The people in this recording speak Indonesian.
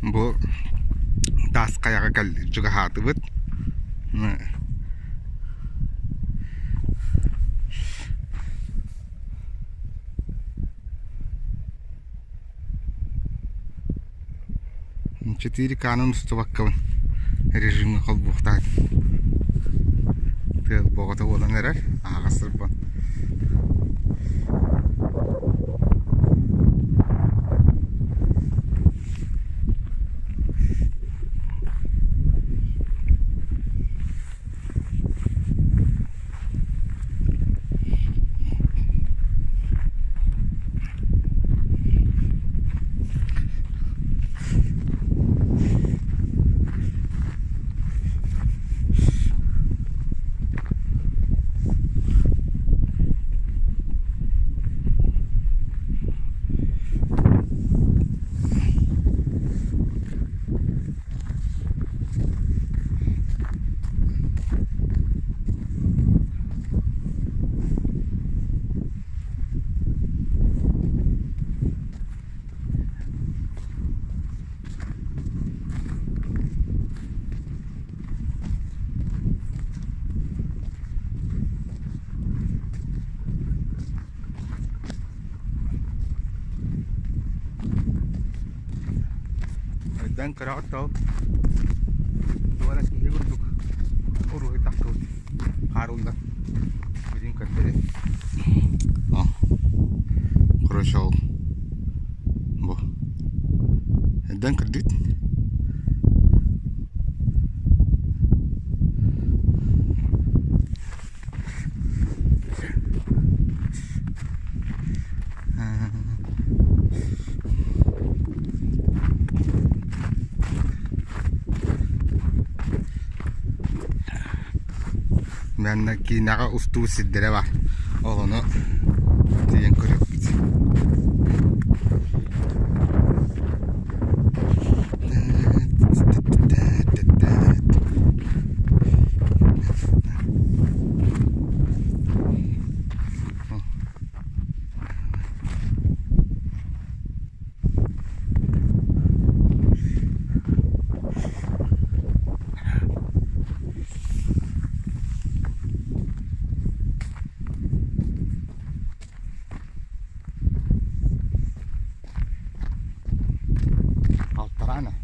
Bu das kayaga geldik juga hatibet. Четыре канун стоваккавын режимге кол буктайт. Тел богото болан эрер агасырбан. Dan kerak tau dua lagi dia untuk uruh takut harun dah jadi kata oh kerosol boh dan kredit men kinaga ustu siddere var. Onu diyen kırıp bit. Altarana.